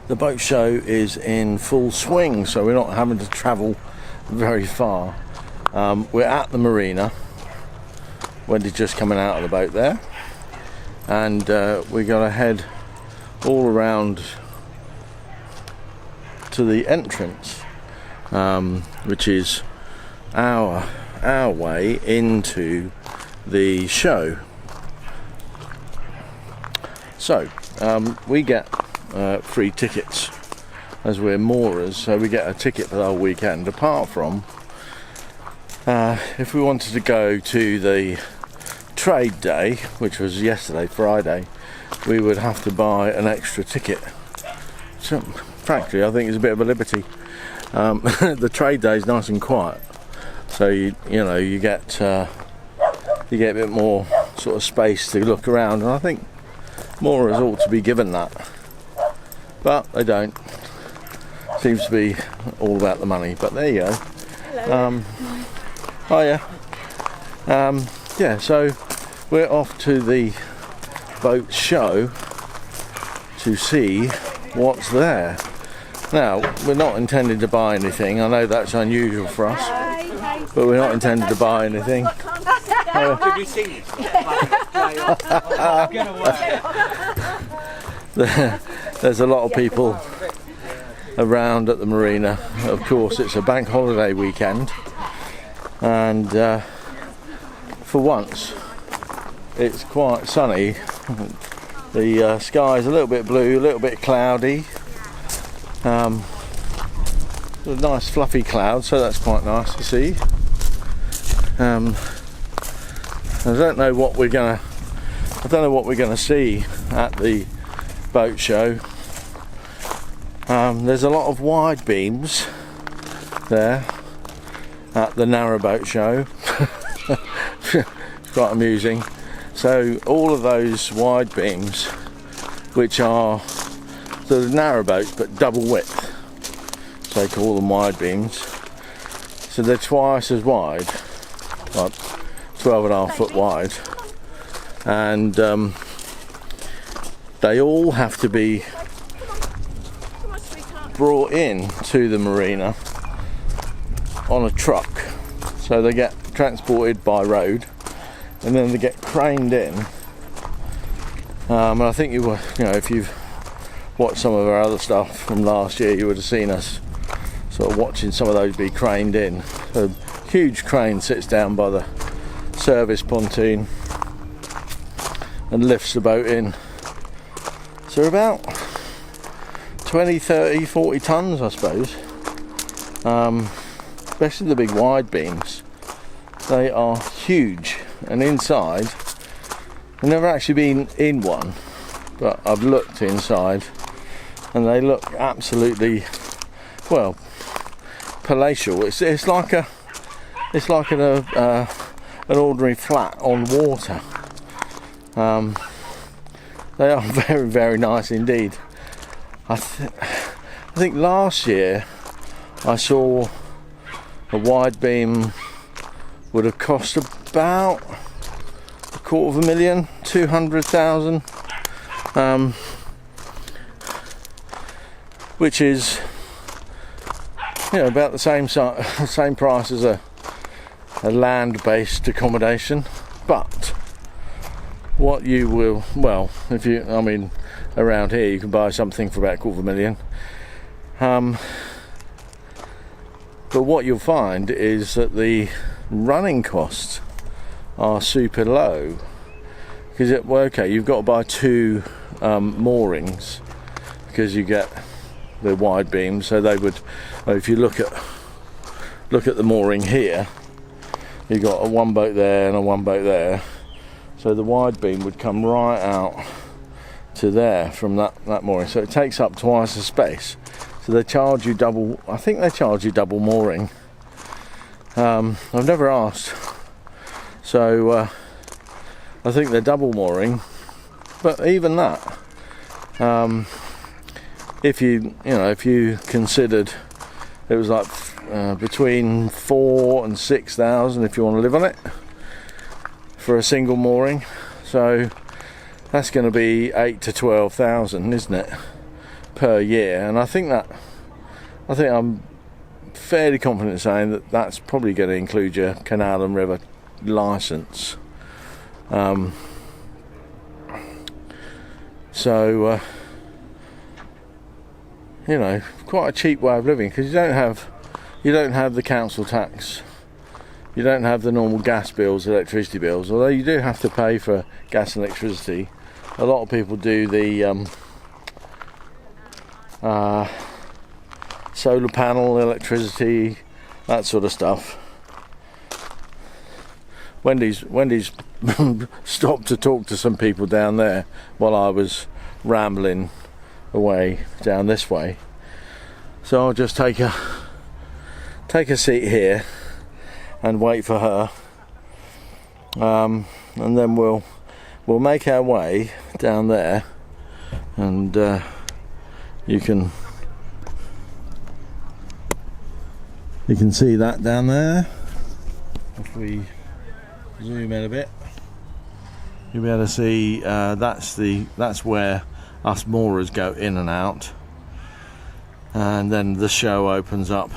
The boat show is in full swing, so we're not having to travel very far. We're at the marina. Wendy's just coming out of the boat there, and we're going to head all around to the entrance, which is our way into the show. So we get free tickets as we're moorers, so we get a ticket for the whole weekend. Apart from if we wanted to go to the trade day, which was yesterday, Friday, we would have to buy an extra ticket. So frankly, I think it's a bit of a liberty. The trade day is nice and quiet, so you get a bit more sort of space to look around, and I think moorers ought to be given that, but they don't. Seems to be all about the money. But there you go. Hiya. Yeah, so we're off to the boat show to see what's there. Now, we're not intending to buy anything. I know that's unusual for us, but we're not intending to buy anything. Have you seen this? There's a lot of people around at the marina. Of course, it's a bank holiday weekend, and for once it's quite sunny. The sky's a little bit blue, a little bit cloudy, a nice fluffy cloud, so that's quite nice to see. I don't know what we're gonna see at the boat show. There's a lot of wide beams there at the narrow boat show. It's quite amusing. So all of those wide beams, which are the narrow boats but double width, so they call them wide beams. So they're twice as wide, like 12.5 foot wide, and they all have to be brought in to the marina on a truck. So they get transported by road, and then they get craned in. And I think if you've watched some of our other stuff from last year, you would have seen us sort of watching some of those be craned in. A huge crane sits down by the service pontoon and lifts the boat in. So about 20, 30, 40 tons, I suppose. Especially the big wide beams. They are huge, and inside, I've never actually been in one, but I've looked inside, and they look absolutely, well, palatial. It's like an ordinary flat on water. They are very, very nice indeed. I think last year I saw a wide beam would have cost about $250,000, 200,000, which is about the same price as a land-based accommodation. But what you will, around here you can buy something for about $250,000. But what you'll find is that the running costs are super low, because you've got to buy two moorings, because you get the wide beam. So they would, if you look at the mooring here, you've got a one boat there and a one boat there. So the wide beam would come right out to there from that mooring. So it takes up twice the space. So they charge you double. I think they charge you double mooring. I've never asked. So I think they're double mooring. But even that, if you considered it was like between 4,000 and 6,000 if you want to live on it for a single mooring. So that's going to be 8,000 to 12,000, isn't it? per year, and I think I'm fairly confident in saying that that's probably going to include your canal and river license. So you know, quite a cheap way of living, because you don't have the council tax, you don't have the normal gas bills, electricity bills, although you do have to pay for gas and electricity. A lot of people do the solar panel electricity, that sort of stuff. Wendy's stopped to talk to some people down there while I was rambling away down this way, so I'll just take a seat here and wait for her, and then we'll make our way down there, and you can see that down there. If we zoom in a bit, you'll be able to see that's where us moorers go in and out, and then the show opens up.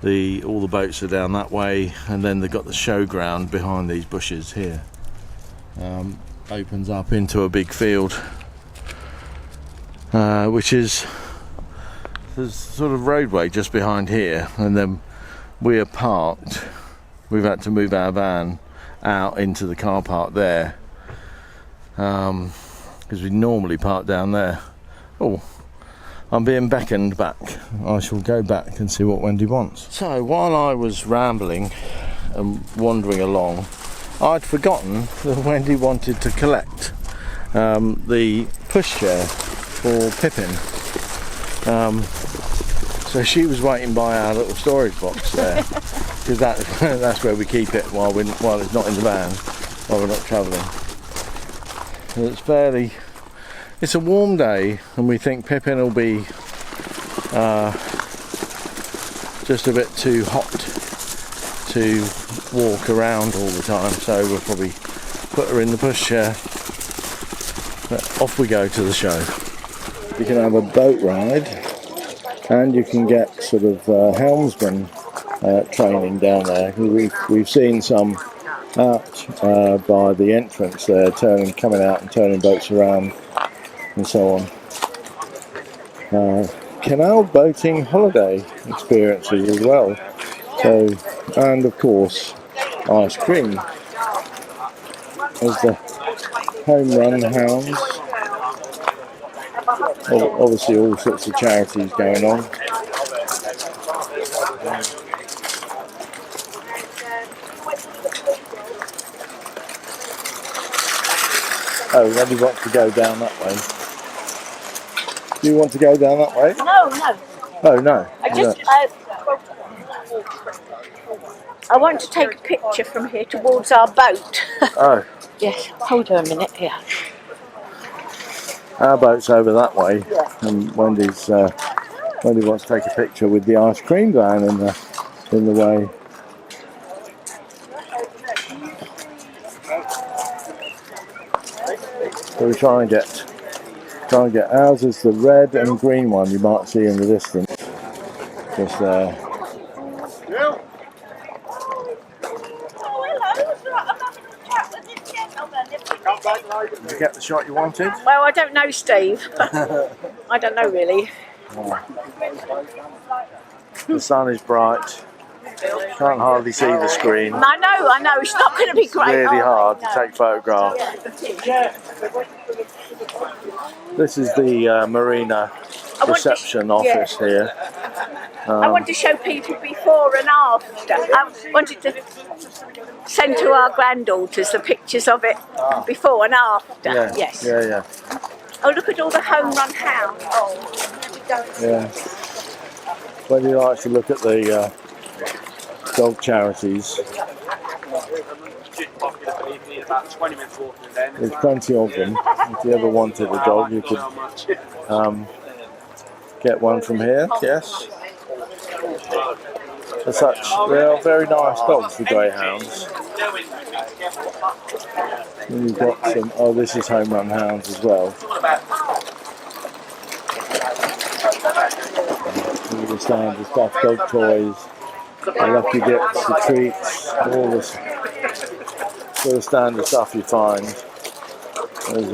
All the boats are down that way, and then they've got the showground behind these bushes here. Opens up into a big field, which is there's sort of roadway just behind here, and then we are parked. We've had to move our van out into the car park there, because we normally park down there. Oh, I'm being beckoned back. I shall go back and see what Wendy wants. So while I was rambling and wandering along, I'd forgotten that Wendy wanted to collect the pushchair for Pippin. So she was waiting by our little storage box there, because that's where we keep it while it's not in the van, while we're not travelling. It's a warm day, and we think Pippin will be just a bit too hot to walk around all the time, so we'll probably put her in the pushchair. But off we go to the show. You can have a boat ride, and you can get sort of helmsman training down there. We've seen some out by the entrance there, coming out and turning boats around and so on. Canal boating holiday experiences as well. So, and of course, ice cream. There's the home run hounds. Obviously, all sorts of charities going on. Oh, Wendy wants to go down that way. Do you want to go down that way? No. Oh, no. I want to take a picture from here towards our boat. Oh. Yes, hold on a minute here. Our boat's over that way, Yeah. and Wendy wants to take a picture with the ice cream van in the way. So we're trying to get ours is the red and green one you might see in the distance, just there. Did you get the shot you wanted? Well, I don't know, Steve. I don't know really. The sun is bright. Can't hardly see the screen. I know. It's not going to be It's great. really hard to take photographs. This is the Marina reception office here. I want to show people before and after. I wanted to send to our granddaughters the pictures of it before and after. Yeah. Yes. Yeah. Oh, look at all the home run hounds. Oh, Yeah. Wendy likes to look at the dog charities. There's plenty of them. If you ever wanted a dog, you could get one from here. Yes. As such, they are very nice dogs, the greyhounds. And you've got some. Oh, this is home run hounds as well. all the standard stuff, dog toys, the lucky dips, the treats, all this sort of standard stuff you find. There's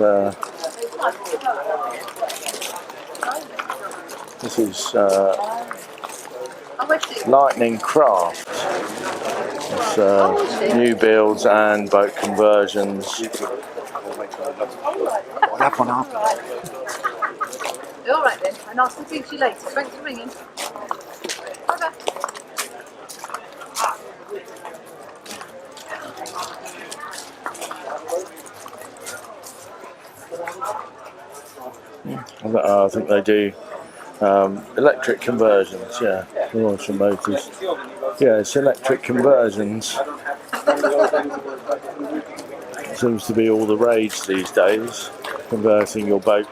this is Lightning Craft. It's new builds and boat conversions. I'll have one after. All right then, and I'll speak to you later. Thanks for ringing. Okay. I think they do electric conversions, yeah, from Motors. Yeah, it's electric conversions. Seems to be all the rage these days, converting your boat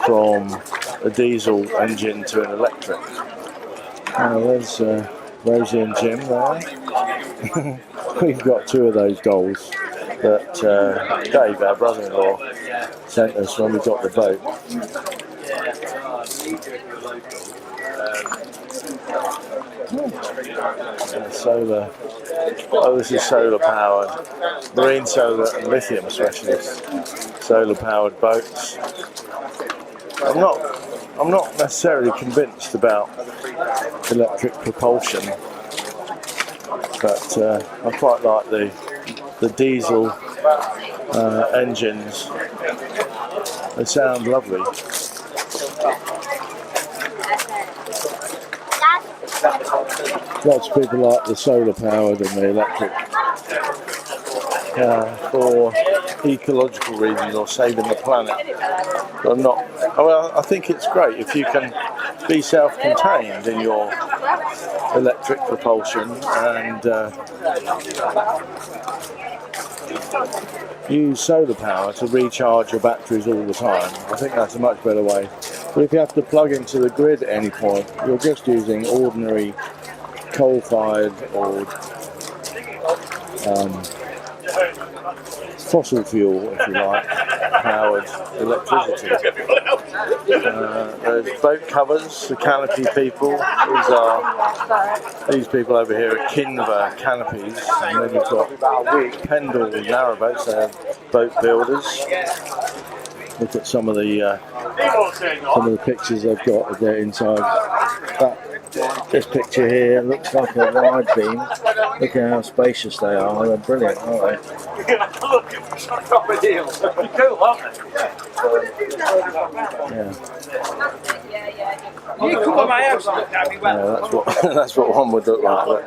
from a diesel engine to an electric. There's Rosie and Jim there. We've got two of those dolls that Dave, our brother-in-law, sent us when we got the boat. Solar. Oh, this is solar powered. Marine solar and lithium specialist. Solar powered boats. I'm not necessarily convinced about electric propulsion, but I quite like the diesel engines. They sound lovely. Lots of people like the solar powered and the electric for ecological reasons or saving the planet. But I'm not. Well, I think it's great if you can be self-contained in your electric propulsion and use solar power to recharge your batteries all the time. I think that's a much better way. But if you have to plug into the grid at any point, you're just using ordinary coal-fired or fossil fuel, if you like, powered electricity. There's boat covers, the canopy people. These people over here are Kinva Canopies, and then you've got Pendle narrowboats. They're boat builders. Look at some of the pictures they've got of their inside. This picture here looks like a wide beam. Look at how spacious they are. They're brilliant, aren't they? Yeah. You come to my house and look at me well. Yeah, that's what one would look like.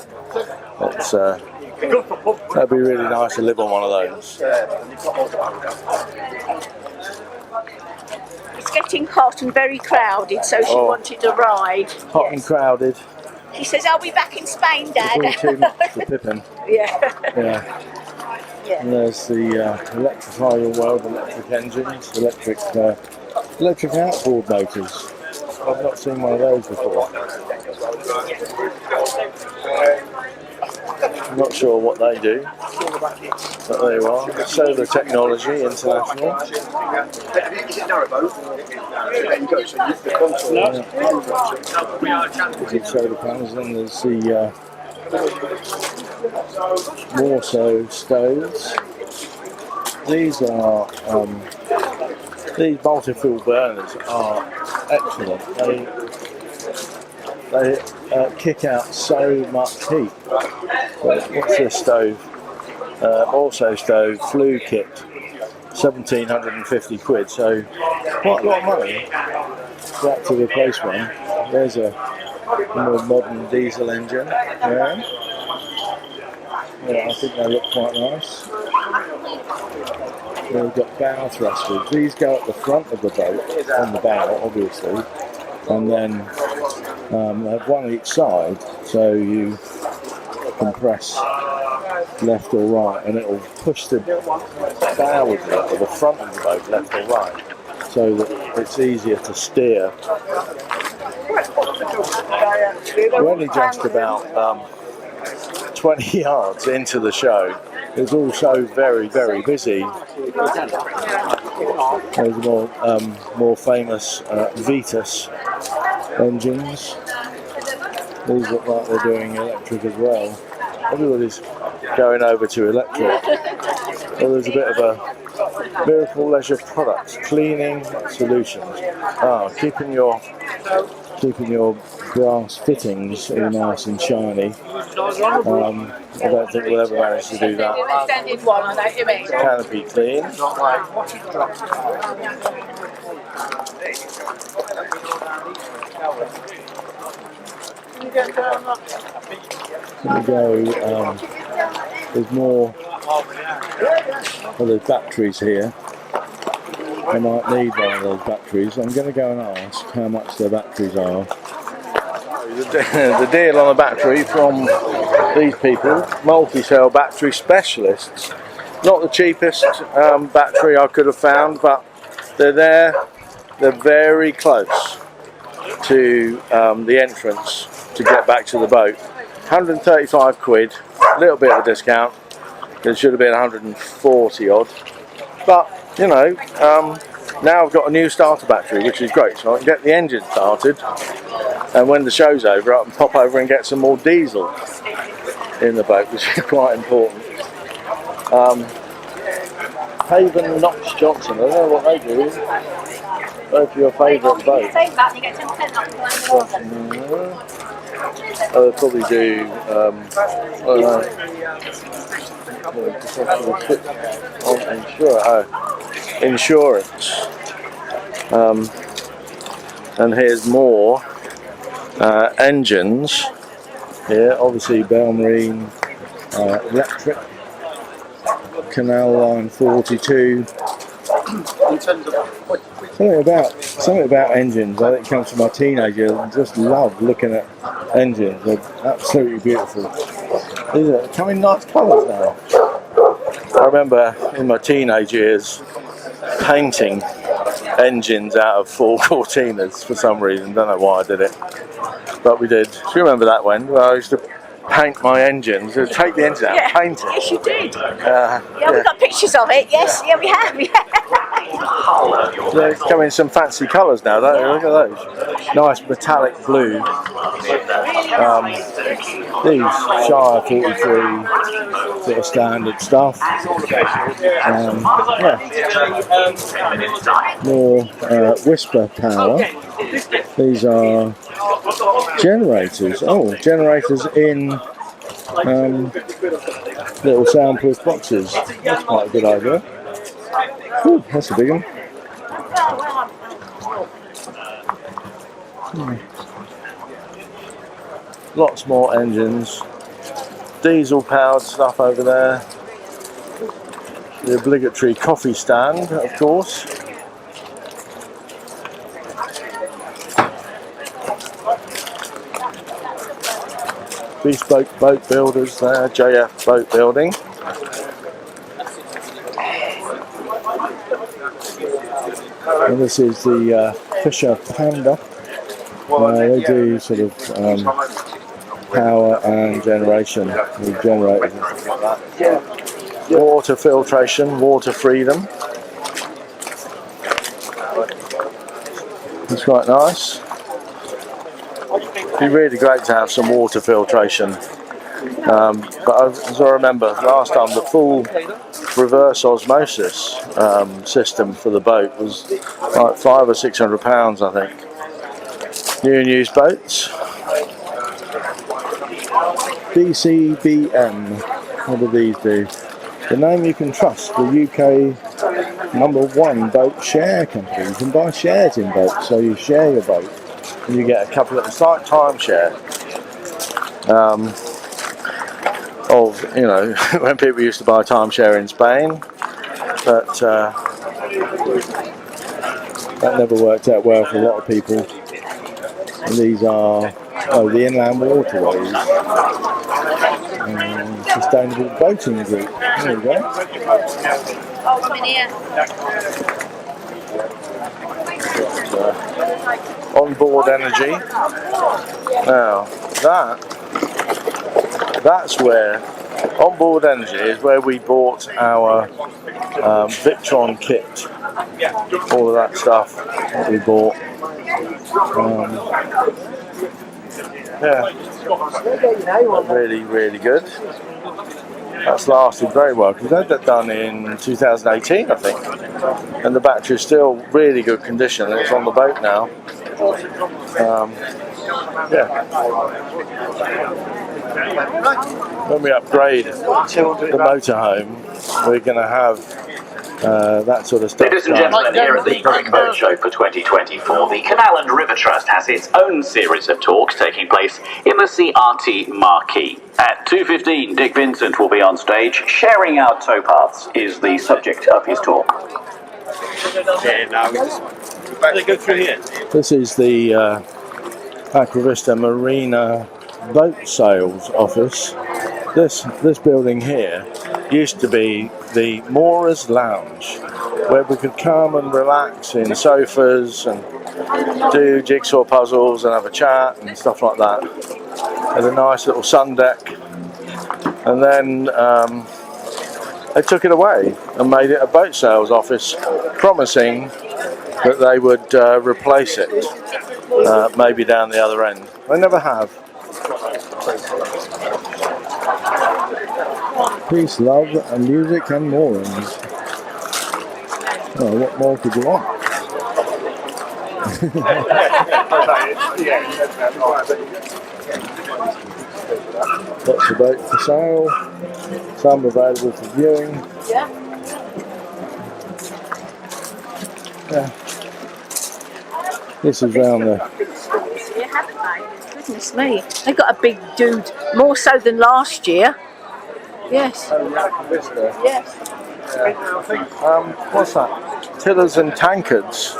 That'd be really nice to live on one of those. It's getting hot and very crowded, so she wanted a ride. Hot and crowded. She says, I'll be back in Spain, Dad. It's all too much for Pippin. Yeah. And there's the electrify your world electric engines, electric outboard motors. I've not seen one of those before. I'm not sure what they do, but there you are. Solar Technology International. Solar panels, and there's the Warsaw stoves. These are these multi-fuel burners are excellent. They kick out so much heat. What's this stove? Also stove flue kit, 1,750 quid. So quite a lot of money for that to replace one. There's a more modern diesel engine. Yeah, I think they look quite nice. We've got bow thrusters. These go at the front of the boat, on the bow, obviously, and then they have one each side, so you can press left or right, and it will push the bow of it, or the front of the boat, left or right, so that it's easier to steer. We're only just about 20 yards into the show. It's also very, very busy. There's more famous Vitus engines. These look like they're doing electric as well. Everybody's going over to electric. Well, there's a bit of a Miracle Leisure Products cleaning solutions. Keeping your brass fittings all nice and shiny. I don't think we'll ever manage to do that. Extended one, I know what you mean. Canopy clean. Here we go. There's more. Well, there's batteries here. I might need one of those batteries. I'm going to go and ask how much their batteries are. The deal on a battery from these people, multi-cell battery specialists. Not the cheapest battery I could have found, but they're there. They're very close to the entrance to get back to the boat. 135 quid, a little bit of a discount. It should have been 140 odd. But, you know, now I've got a new starter battery, which is great. So I can get the engine started. And when the show's over, I can pop over and get some more diesel in the boat, which is quite important. Haven Knox Johnson, I don't know what they do. Both your favourite boat. Save that, you get 10% off the water. They'll probably do, I don't know, insurance. And here's more engines here, obviously Bell Marine electric, Canal Line 42. Something about engines. I think it comes from my teenager. I just love looking at engines. They're absolutely beautiful. These are coming in nice colours now. I remember in my teenage years painting engines out of Ford Cortinas for some reason. Don't know why I did it, but we did. Do you remember that when? Well, I used to paint my engines. Take the engine out, and paint it. Yes, you did. We've got pictures of it. Yes, yeah, we have. They come in some fancy colours now, don't they? Look at those. Nice metallic blue. These Shire 43 sort of standard stuff. More Whisper power. These are generators. Oh, generators in little soundproof boxes. That's quite a good idea. Ooh, that's a big one. Lots more engines. Diesel powered stuff over there. The obligatory coffee stand, of course. Bespoke boat builders there, JF Boat Building. And this is the Fisher Panda. They do sort of power and generation with generators and stuff like that. Water filtration, water freedom. It's quite nice. It'd be really great to have some water filtration. But as I remember last time, the full reverse osmosis system for the boat was like £500 or £600, I think. New and used boats. DCBM. What do these do? The name you can trust. The UK #1 boat share company. You can buy shares in boats, so you share your boat and you get a couple of, it's like timeshare. Of, you know, when people used to buy timeshare in Spain, but that never worked out well for a lot of people. And these are the Inland Waterways Sustainable Boating Group. There we go. Onboard energy. Now that's where Onboard Energy is where we bought our Victron kit. All of that stuff that we bought. Yeah, really, really good. That's lasted very well because they had that done in 2018, I think, and the battery's still really good condition. It's on the boat now. Yeah. When we upgrade the motorhome, we're going to have that sort of stuff. Ladies and gentlemen, here at the Crick Boat Show for 2024, the Canal and River Trust has its own series of talks taking place in the CRT Marquee. At 2:15, Dick Vincent will be on stage. Sharing our towpaths is the subject of his talk. Yeah, no, they go through here. This is the Aquavista Marina boat sales office. This building here used to be the Moorers Lounge, where we could come and relax in sofas and do jigsaw puzzles and have a chat and stuff like that. There's a nice little sun deck, and then they took it away and made it a boat sales office, promising that they would replace it maybe down the other end. They never have. Peace, love, and music and moorings. Oh, what more could you want? Lots of boats for sale, some available for viewing. Yeah. Yeah. This is round there. You haven't, mate. Goodness me. They got a big dude, more so than last year. Yes. Yes. What's that? Tillers and Tankards.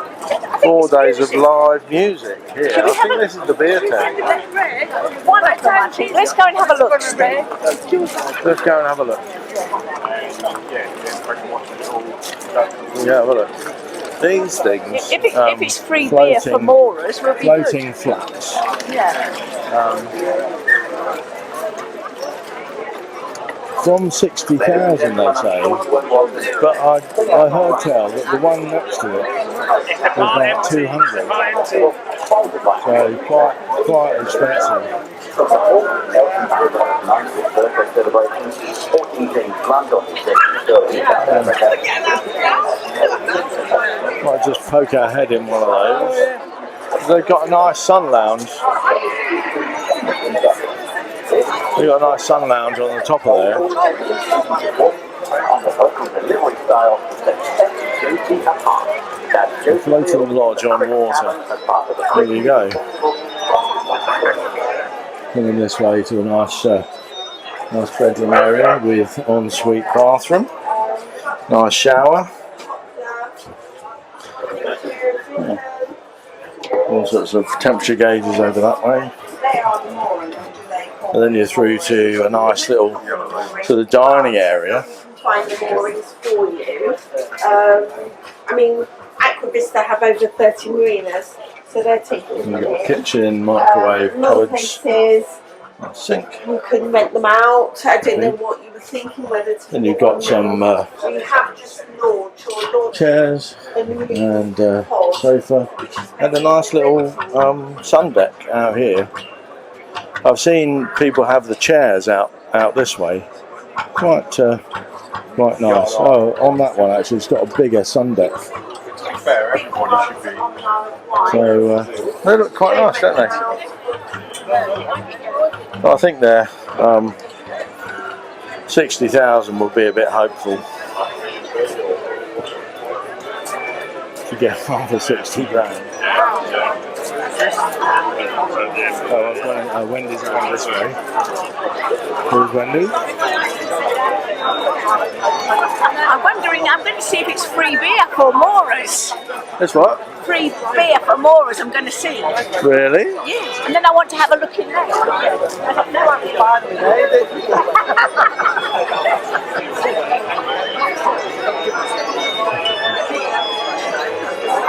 4 days of live music here. I think this is the beer tent. Let's go and have a look, Steve. Let's go and have a look. Yeah, have a look. These things. If it's free beer for moorers, we'll be floating good. flats. Yeah. From 60,000 they say, but I heard tell that the one next to it was like 200, so quite expensive. Might just poke our head in one of those. They've got a nice sun lounge. We've got a nice sun lounge on the top of there. A floating lodge on water. There you go. Coming this way to a nice bedroom area with ensuite bathroom. Nice shower. Yeah. All sorts of temperature gauges over that way. And then you're through to a nice little sort of dining area. Find the moorings for you. I mean, Aquavista have over 30 marinas, so they're taking You've got kitchen, microwave, cupboards, places. sink. You can rent them out. I don't know what you were thinking, whether to. Then you've got some So you have just launch or launch chairs and sofa, and a nice little sun deck out here. I've seen people have the chairs out this way. Quite nice. Oh, on that one actually, it's got a bigger sun deck. So they look quite nice, don't they? I think they're 60,000 would be a bit hopeful to get one for 60 grand. Oh, I was going, Wendy's going this way. Who's Wendy? I'm wondering, I'm going to see if it's free beer for moorers. It's what? Free beer for moorers, I'm going to see. Really? Yes, and then I want to have a look in there.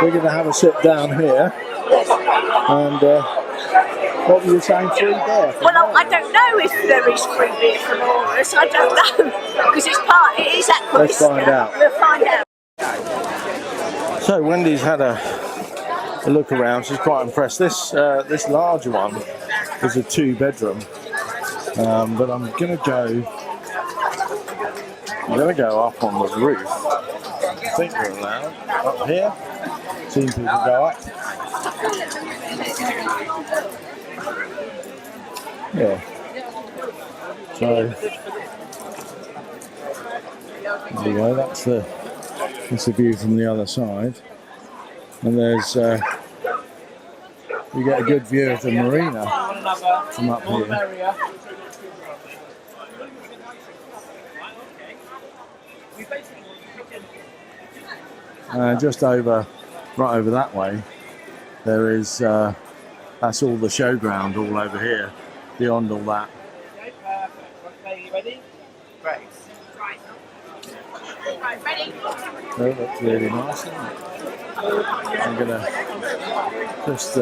We're going to have a sit down here. And what were you saying, free beer? Well, I don't know if there is free beer for moorers. I don't know because it is Aquavista. Let's find out. We'll find out. So Wendy's had a look around. She's quite impressed. This larger one is a 2-bedroom, but I'm gonna go up on the roof. I think we're allowed up here. Seen people go up. Yeah. So there you go. That's the view from the other side, and there's you get a good view of the marina from up here. Just over, right over that way, there is, that's all the showground all over here, beyond all that. Okay, you ready? Great. Ready? That looks really nice, doesn't it? I'm going to just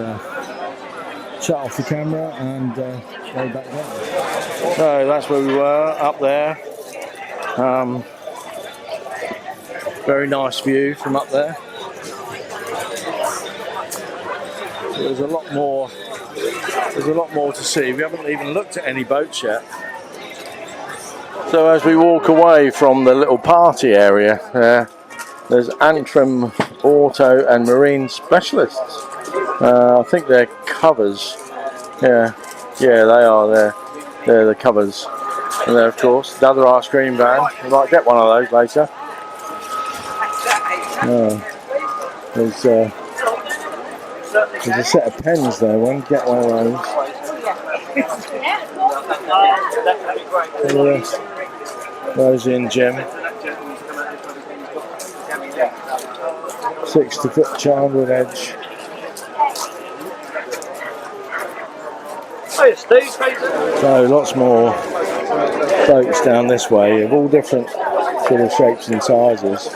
shut off the camera and go back down. So that's where we were, up there. Very nice view from up there. There's a lot more to see. We haven't even looked at any boats yet. So as we walk away from the little party area there's Antrim Auto and Marine Specialists. I think they're covers. Yeah, they are there. They're the covers. And there, of course, another ice cream van. We might get one of those later. There's a set of pens there. One get one of those. And the rest, Rosie and Jim. 60-foot charmed edge. So lots more boats down this way of all different sort of shapes and sizes.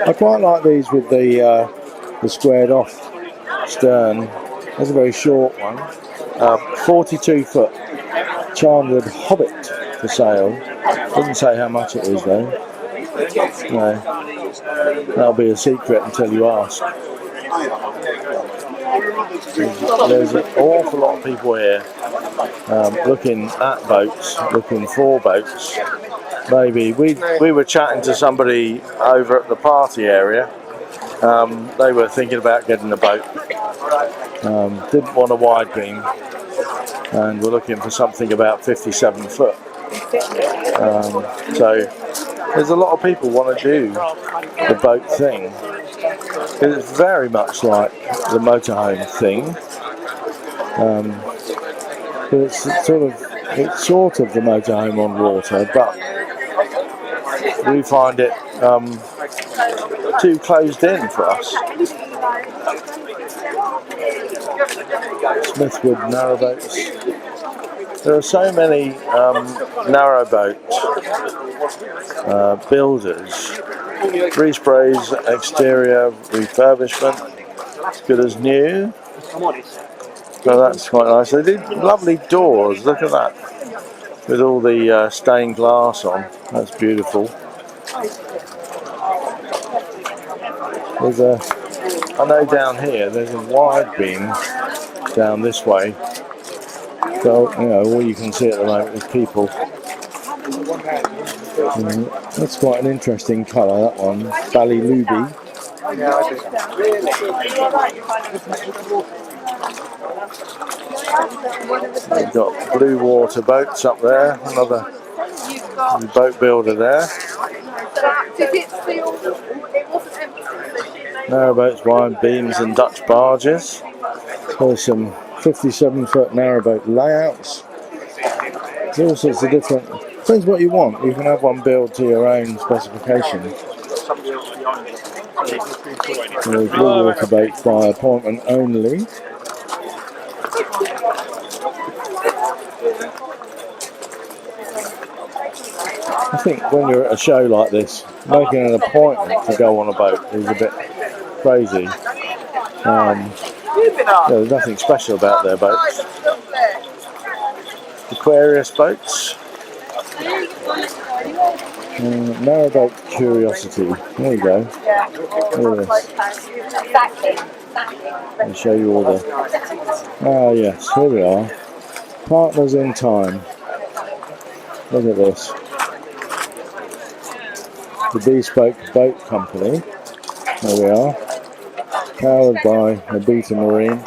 I quite like these with the squared off stern. That's a very short one. 42-foot charmed Hobbit for sale. Doesn't say how much it is though. No, that'll be a secret until you ask. There's an awful lot of people here looking at boats, looking for boats. Maybe we were chatting to somebody over at the party area. They were thinking about getting a boat. Didn't want a wide beam, and were looking for something about 57 foot. So there's a lot of people want to do the boat thing. It's very much like the motorhome thing, but it's sort of the motorhome on water, but we find it too closed in for us. Smithwood narrowboats. There are so many narrowboat builders. Resprays, exterior refurbishment, as good as new. So that's quite nice. They did lovely doors. Look at that, with all the stained glass on. That's beautiful. There's I know down here there's a wide beam down this way. So, all you can see at the moment is people. That's quite an interesting colour, that one. Ballyluby. We've got blue water boats up there. Another boat builder there. Narrowboats, wide beams and Dutch barges. There's some 57-foot narrowboat layouts. There's all sorts of different. Depends what you want. You can have one built to your own specification. Blue water boats by appointment only. I think when you're at a show like this, making an appointment to go on a boat is a bit crazy. There's nothing special about their boats. Aquarius boats. Narrowboat curiosity. There you go. Look at this. I'll show you all the. Ah, yes, here we are. Partners in time. Look at this. The Bespoke Boat Company. There we are. Powered by Pippin Marine.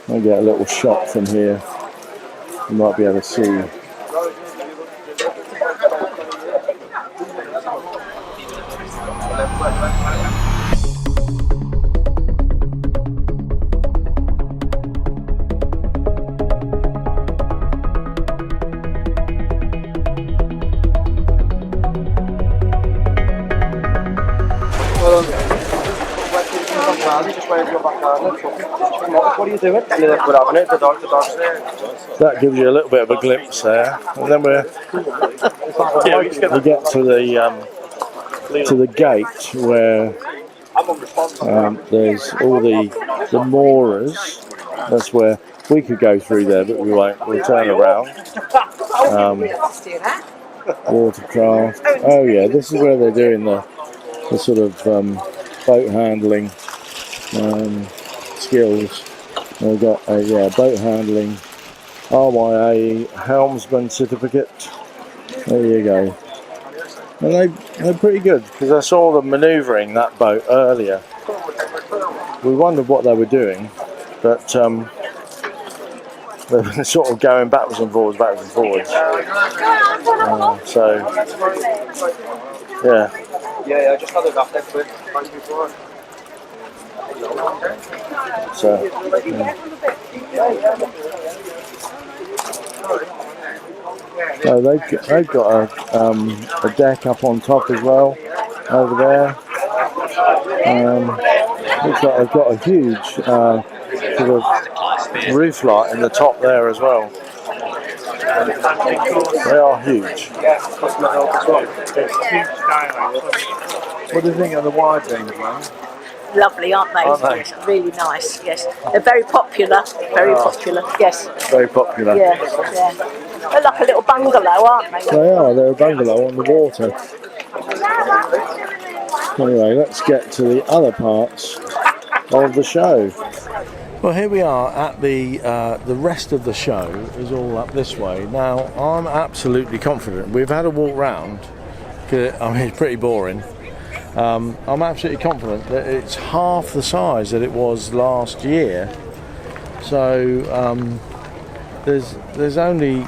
I'll get a little shot from here. You might be able to see. What are you doing? That gives you a little bit of a glimpse there, and then we get to the gate where there's all the moorers. That's where we could go through there, but we won't. We'll turn around. Watercraft. Oh yeah, this is where they're doing the sort of boat handling skills. They've got a boat handling RYA helmsman certificate. There you go. And they're pretty good, because I saw them manoeuvring that boat earlier. We wondered what they were doing, but they were sort of going backwards and forwards. So yeah. Yeah, I just had it off next week. Thank you for it. So, so they've got a deck up on top as well over there. Looks like they've got a huge sort of roof light in the top there as well. They are huge. What do you think of the wide wings, man? Lovely, aren't they? Yes, really nice. Yes, they're very popular. Very popular. Yes. Very popular. Yeah, yeah. They're like a little bungalow, aren't they? They are. They're a bungalow on the water. Anyway, let's get to the other parts of the show. Well, here we are at the rest of the show is all up this way. Now, I'm absolutely confident. We've had a walk round. I mean, it's pretty boring. I'm absolutely confident that it's half the size that it was last year. So there's only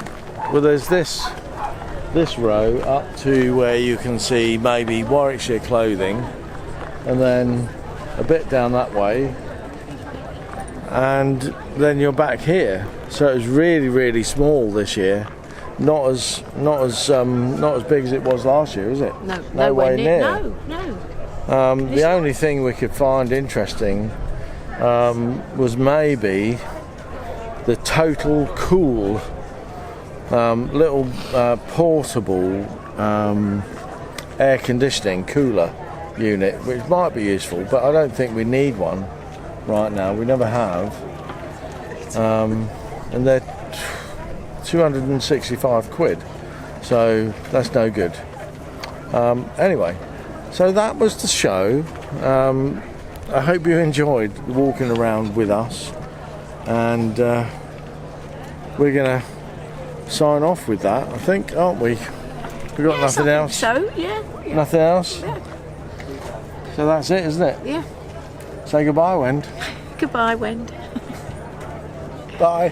there's this row up to where you can see maybe Warwickshire clothing, and then a bit down that way, and then you're back here. So it was really small this year. Not as big as it was last year, is it? No, no way near. No. The only thing we could find interesting was maybe the Total Cool little portable air conditioning cooler unit, which might be useful, but I don't think we need one right now. We never have, and they're 265 quid, so that's no good. Anyway, so that was the show. I hope you enjoyed walking around with us, and we're gonna sign off with that, I think, aren't we? We've got nothing else. So yeah. Nothing else. Yeah. So that's it, isn't it? Yeah. Say goodbye, Wend. Goodbye, Wend. Bye.